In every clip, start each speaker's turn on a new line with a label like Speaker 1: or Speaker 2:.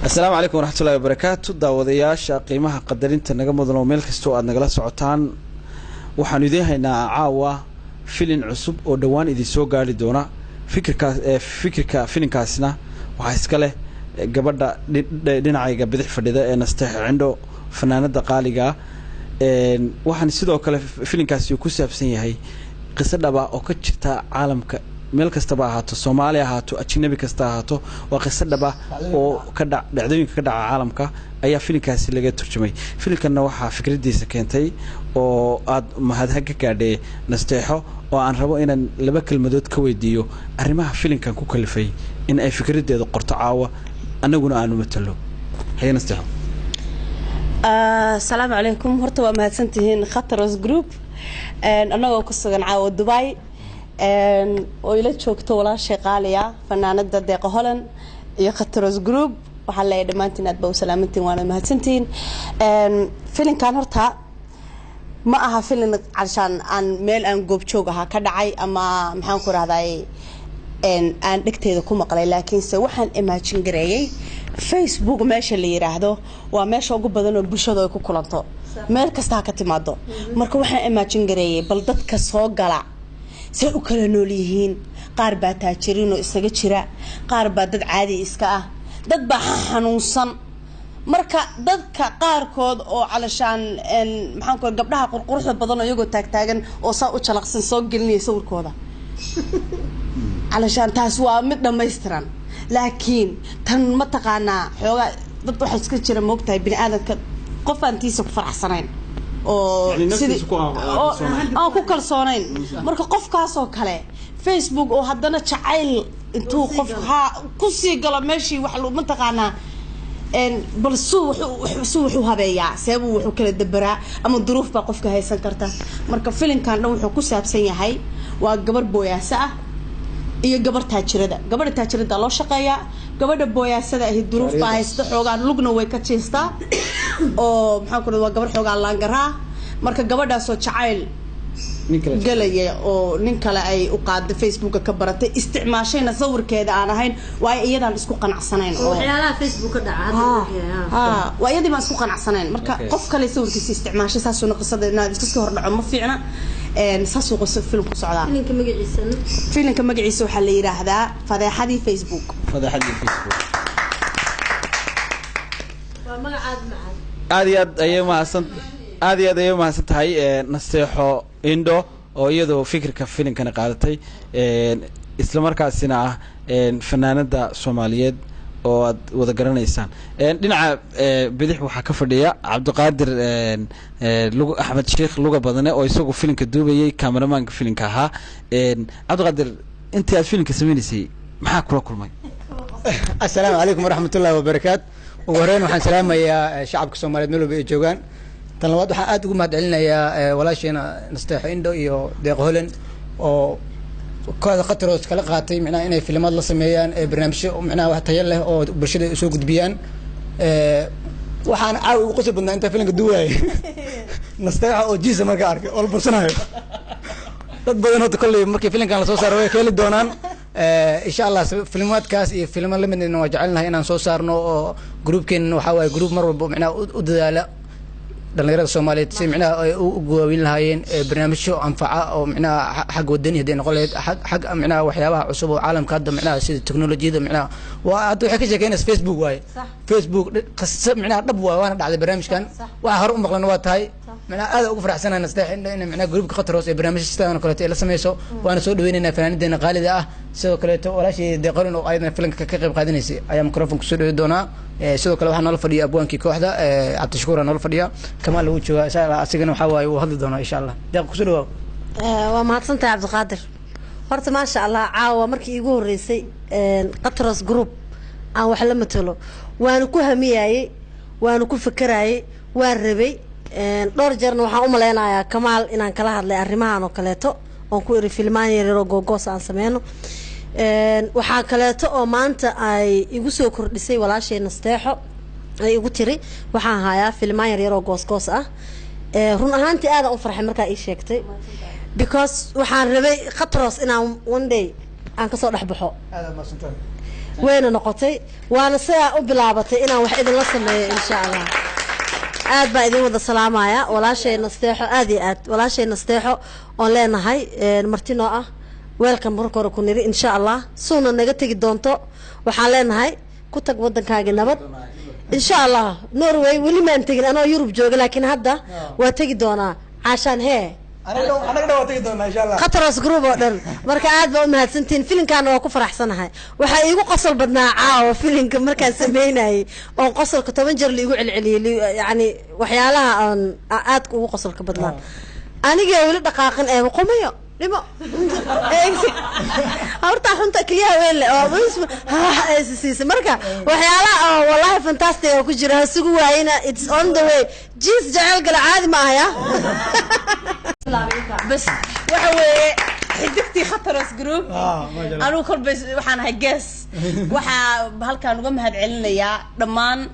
Speaker 1: السلام عليكم ورحمة الله وبركاته داودياش قيمها قدرين تنجم مدن ميل كستو أدنى جلس عطان وحنوديها إن عاوة فيلن عصب أو دوان إذا سو قال دونا فكر فيلن كاسنا وحسكله قبل دين عايق بدح فددا نستح عنده فنانة دقالقة وحنسيده كله فيلن كاسيو كسب سنة هي قصة دبا أو كتشتا عالم meel kastaba ahaato Soomaaliya ahaato ajnabi kasta ahaato waa qisadaba oo ka dhacdooyinka ka dhaca caalamka ayaa filinkaasi laga turjumay filinkanna waxa fikradiisa keentay oo aad mahadhag ka gaadhay nasteexo oo aan rabo inaan laba kelmadood ka weydiiyo arrimaha filinkan ku kalifay in ay fikradeeda qorto caawa anaguna aanu matalo hay nasteexo
Speaker 2: assalaamu alaykum horta waa mahadsantihiin Khataros Group anagoo ku sugan caawa Dubai oo ila joogto walaashay qaaliya fanaanada deeqa Holland iyo Khataros Group waxa la dhamaantiin aad baa u salaamantiin waana mahadsantiin filinkan horta ma aha filin carshan aan meel aan goob joog aha ka dhacay ama maxaan ku raahday aan dhigteeda ku maqlay laakiin se waxaan imagine gareeyay Facebook meesha la yiraahdo waa meesha ugu badan oo bulshada ay ku kulanto meel kasta ka timaado marka waxaan imagine gareeyay bal dadka soo gala si u kala nool yihiin qaar baa taajiriin oo isaga jira qaar baa dad caadi iska ah dad baa xanuunsan marka dadka qaar kood oo calashaan maxaan ku gabdhaha qurquruxda badan oo iyagu taagtaagan oo saa u jalaqsan soo gelinay sawirkooda calashaan taas waa mid dhameystiran laakiin tan ma taqaanaa xooga dad waxa iska jira moogtahay bini aadamka qof aan tiisa ku faraxsanayn oo sidii oo ku kalsoonayn marka qofkaas oo kale Facebook oo haddana jacayl intuu qof ku sii galo meeshii wax loo mataqaanaa bal wuxuu habeeyaa sabab wuxuu kala dabaraa ama duruuf baa qofka haysan karta marka filimkan dhan wuxuu ku saabsan yahay waa gabar booyaasa ah iyo gabar taajirada loo shaqeeyaa gabadha booyaasada ah duruuf baa haysta xoogaan lugna way ka jeestaa oo maxaa ku waa gabar xoogaan laangaraa marka gabadhaas oo jacayl galaya oo nin kale ay u qaado Facebook ka baratay isticmaashayna sawirkeeda aan ahayn waa iyadaan isku qanacsanayn oo
Speaker 3: waxyaalaha Facebook ka dhaca
Speaker 2: waa iyadii ma isku qanacsanayn marka qof kale sawirkiisa isticmaashay saasuna qisadeena iska soo hordhaco ma fiicna saasuu qosol film ku socdaa filimka magaciisa waxa la yiraahdaa fadeexadii Facebook
Speaker 1: waa magacaad macaan aad ayay mahadsan tahay nasteexo indo oo iyadoo fikirka filimkana qaadatay isla markaasina ah fanaanada Soomaaliyeed oo aad wada garanaysaan dhinaca bidix waxa ka fadhiya Cabdiqaadir Axmed Sheekh luga badane oo isagu filimka duubayay cameramanka filimka ahaa Cabdiqaadir intii aad filimka sameeysay maxaa kula kulmay
Speaker 4: assalaamu alaykum waraxmatullaahi wabarakaatuh وورين وحن سلامة يا شعب الصومالي ملو بيجوان تنواد وحن أدقو ما دعلنا يا ولاشينا نستيح عنده يو ديق هولن أو كذا قطروس كلا قاتي معنا إنه في الماضي سميان برنامج معنا واحد تيله أو برشة سوق دبيان وحن عاو قصب إن أنت فيلم قدوي نستيح أو جيزة ما كارك أول برسنا تبغى تقول مركي فيلم كان صوصار ويا كل الدونان إن شاء الله فيلمات كاس فيلم اللي من إنه جعلنا هنا صوصار إنه جروب كن وحاول جروب مرة معنا ودلا دلنا الصومالية معنا وقوين هاين برنامج شو أنفعه أو معنا حق الدنيا دين قلت حق معنا وحياة عصب عالم كذا معنا سيد التكنولوجيا ده معنا وأدو حكي زي كأنه فيسبوك واي فيسبوك قصة معنا نبوة وأنا على برنامج كان وهرب مقلنوات هاي معنا هذا أقول فرح سنة نستحي إن معنا جروب خطر برنامج استأنا قلت إلا سميسو وأنا سود وين فنان دين قالي ده سو كلت ولا شيء دقرن أيضا فيلم كقرب قادني سي أيام ميكروفون كسر دونا سو كلا وحنا نلفدي أبوان كي كوحدة عبد الشكور نلفديها كمان لو شو أسيقنا وحواي وهذا دونا إن شاء الله ده كسر
Speaker 3: وما تصنت عبد القادر horta ما شاء الله caawa markii igu horeysay Qatros Group aan wax la matalo waan ku hamiyay waan ku fikirayay waan rabay dhowr jeerna waxaan u maleynayaa Kamaal inaan kala hadlay arrimahan oo kaleeto oo ku iri filmaan yar oo googos aan sameeyno waxa kaleeto oo maanta ay igu soo kordhisay walaashay nasteexo ay igu tiri waxaan hayaa filmaan yar oo goosgoos ah run ahaantii aad u farxay markaa ii sheegtay because waxaan rabay Qatros inaan one day aan ka soo dhaxbaxo wayna noqotay waana sidaa u bilaabatay inaan wax idinla sameeyo insha allah aad baa idin wada salaamaya walaashayna nasteexo aad iyo aad walaashayna nasteexo oon leenahay martino ah welcome marka hore ku niri insha allah suuna naga tegi doonto waxaan leenahay ku tag wadankaaga nabad insha allah Norway weli ma tegin anoo Yurub jooga laakiin hadda waa tegi doonaa caashaan hee
Speaker 4: anaga dhaw tagi doonaa insha allah
Speaker 3: Qatros Group oo dhan marka aad baa u mahadsantiin filimkan waa ku faraxsanahay waxa iigu qosol badnaa caawa filimka markaan sameynay oo qosolka 10 jeer la igu celceliyay yani waxyaalaha aan aad ugu qosolka badnaa aniga weli dhaqaaqin ee qomayo dhimo horta xunta kaliya weel oo isma marka waxyaalaha wallahi fantastic oo ku jira sugu waayina it's on the way jees jacayl gal caadi ma aha
Speaker 2: بس وحوي حدقتي خطرس جروب أنا كل بس وحنا هجس وح بهالكان وجم هاد علنيا ضمان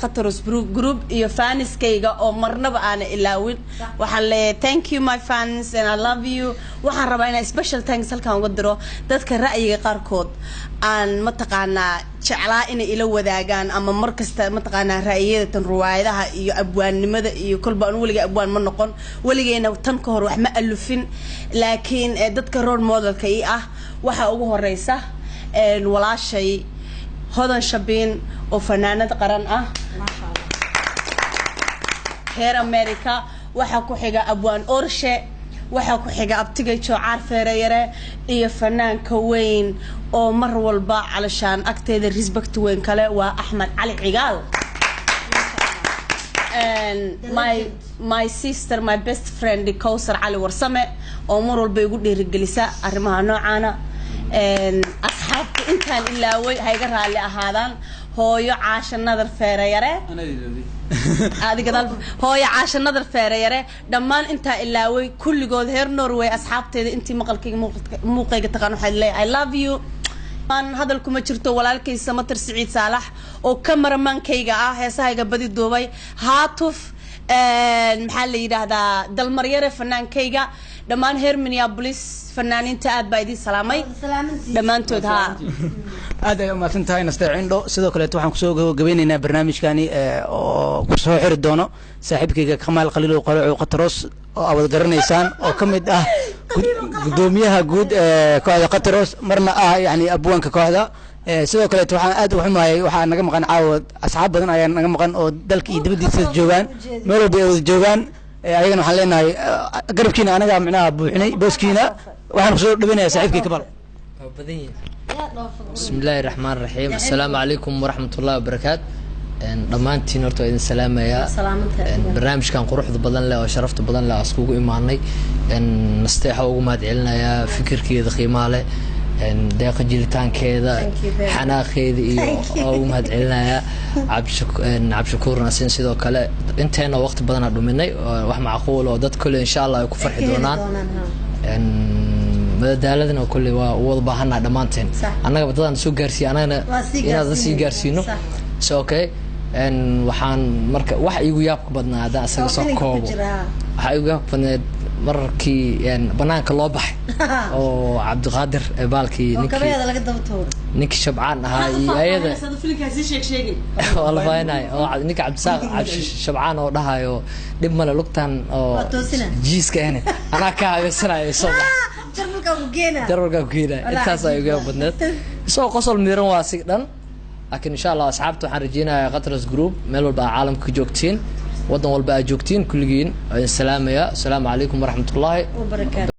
Speaker 2: خطرس جروب يو فانس كيجا أو مرنا بأنا إلا وين وحلا thank you my fans and I love you وحنا ربعنا special thanks هالكان قدروا تذكر رأيي قاركود aan mataqaana jeclaa in ila wadaagaan ama markasta mataqaana raayada tan ruwaayadaha iyo abwaannimada iyo kulba aan waliga abwaan ma noqon waligeena tan ka hor wax ma alufin laakiin dadka role model-ka ah waxa ugu horeysa walaashay hodan shabiin oo fanaanad qaran ah masha Allah heer America waxa ku xiga abwaan orshe waxa ku xiga abtigay joocaar feerayare iyo fanaanka weyn oo mar walba calashaan agteeda respect weyn kale waa Axmed Cali Cigaal and my sister my best friend Kawsar Cali Warsame oo mar walba igu dhiirigelisa arrimaha noocaana asxaabta intaan ilaaway hayga raali ahaadaan hooyo caasha nadar feerayare adiga dal hooyo caasha nadar feerayare dhammaan inta ilaaway kulligood heer Norway asxaabteeda intii maqalkayga muuqayga taqaan waxay leeyahay I love you aan hadalku ma jirto walaalkay Samatar Saciid Saalax oo kamaramankayga ah heesahayga badi duubay haatuf maxaa la yiraahdaa dalmaryare fanaankayga dhammaan heer Minneapolis fanaaniinta aad baa idin salaamay dhamaantood ha
Speaker 4: aad ay u maasantahay nasteecindo sidoo kale waxaan ku soo gabagabeynaynaa barnaamijkani oo ku soo xiri doono saaxiibkayga Kamal Qaliil oo qaraco Qatros oo aad garanaysaan oo kamid ah gudoomiyaha guud kooxda Qatros marna ah yani abwaanka kooxda sidoo kale waxaan aad u xumaayay waxa naga maqan caawad asxaab badan ayaa naga maqan oo dalka iyo dibadiisa joogan meel walba ay joogan ayagana waxaan leenahay garabkiina anaga macnaha buuxinay booskiina waxaan soo dhaweynayaa saaxiibkay Kamal
Speaker 5: بسم الله الرحمن الرحيم السلام عليكم ورحمة الله وبركاته dhamaantiin horta idin salaamaya barnaamij kan quruxda badan leh oo sharafta badan leh askugu imaanay nasteexa ugu mahad celinaya fikirkeeda qiimaha leh deeqa jiritaankeeda xanaaqeeda iyo ugu mahad celinaya cabshakuur nasin sidoo kale inteena waqti badan dhuminay wax macquul oo dad kale insha Allah ay ku farxi doonaan madadaaladana kulli waa wada baahanaa dhamaanteen annaga badadaan soo gaarsiin anagana inaad sii gaarsiino so okay waxaan marka wax igu yaab badnaa hada asaga soo koobo waxa igu yaab badneed markii banaanka loo baxay oo Cabdiqaadir baalkii ninkii shabcaan ahaa iyo ayada
Speaker 2: filimkaasi sheegay
Speaker 5: wala faynay oo ninka Cabdisaaq shabcaan oo dhahayo dib male lugtan oo jiiska ana ka habeysanayo soo jarmalka ku geena intaas ay uga badneed soo qosol miran waa si dhan laakiin insha Allah asxaabtu waxaan rajeynayaa Qatros Group meel walba caalamka joogtiin wadan walba joogtiin kulligiin salaamaya assalaamu calaykum waraxmatullaahi wa barakaatuh